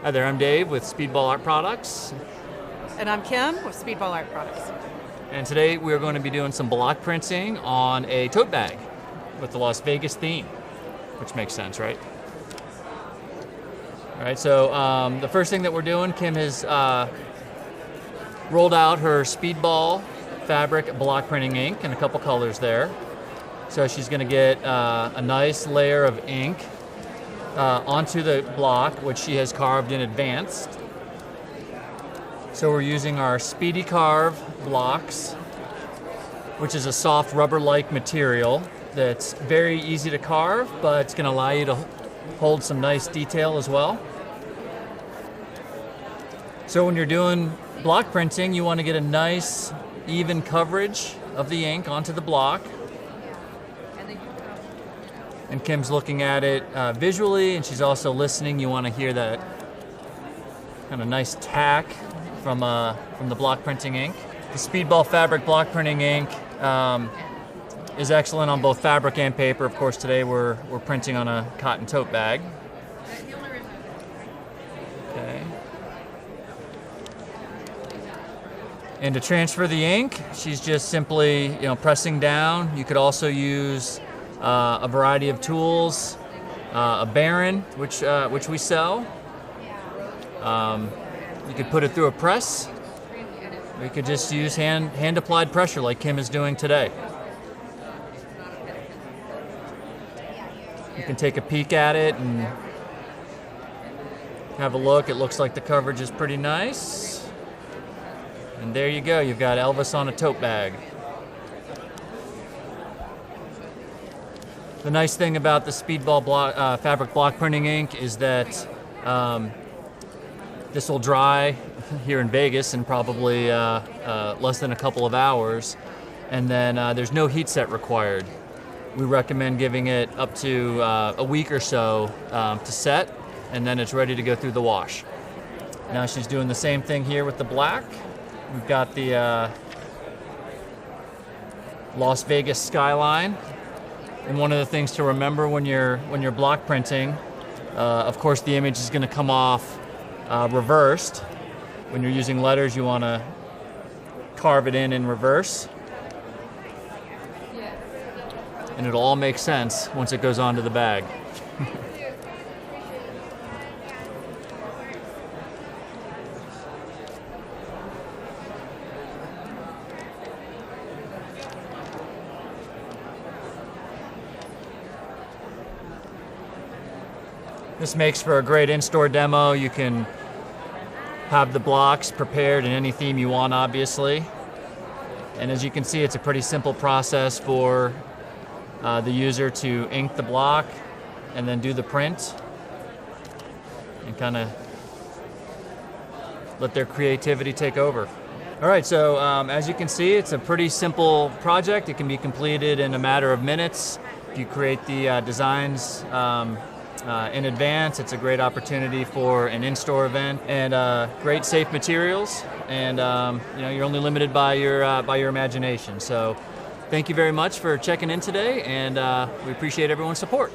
Hi there, I'm Dave with Speedball Art Products. And I'm Kim with Speedball Art Products. And today we're going to be doing some block printing on a tote bag with the Las Vegas theme, which makes sense, right? All right, so the first thing that we're doing, Kim has rolled out her Speedball fabric block printing ink in a couple colors there. So she's going to get a nice layer of ink onto the block, which she has carved in advance. So we're using our Speedy Carve blocks, which is a soft rubber-like material that's very easy to carve, but it's going to allow you to hold some nice detail as well. So when you're doing block printing, you want to get a nice, even coverage of the ink onto the block. And Kim's looking at it visually, and she's also listening. You want to hear that kind of nice tack from the block printing ink. The Speedball fabric block printing ink is excellent on both fabric and paper. Of course, today we're printing on a cotton tote bag. Okay. And to transfer the ink, she's just simply, pressing down. You could also use a variety of tools, a Baron, which we sell. You could put it through a press. We could just use hand applied pressure like Kim is doing today. You can take a peek at it and have a look. It looks like the coverage is pretty nice. And there you go, you've got Elvis on a tote bag. The nice thing about the Speedball fabric block printing ink is that this will dry here in Vegas in probably less than a couple of hours, and then there's no heat set required. We recommend giving it up to a week or so to set, and then it's ready to go through the wash. Now she's doing the same thing here with the black. We've got the Las Vegas skyline. And one of the things to remember when you're block printing, of course the image is going to come off reversed. When you're using letters, you want to carve it in reverse. And it'll all make sense once it goes onto the bag. This makes for a great in-store demo. You can have the blocks prepared in any theme you want, obviously. And as you can see, it's a pretty simple process for the user to ink the block and then do the print and kind of let their creativity take over. All right, so as you can see, it's a pretty simple project. It can be completed in a matter of minutes. If you create the designs in advance, it's a great opportunity for an in-store event, and great safe materials, and you're only limited by your imagination. So thank you very much for checking in today, and we appreciate everyone's support.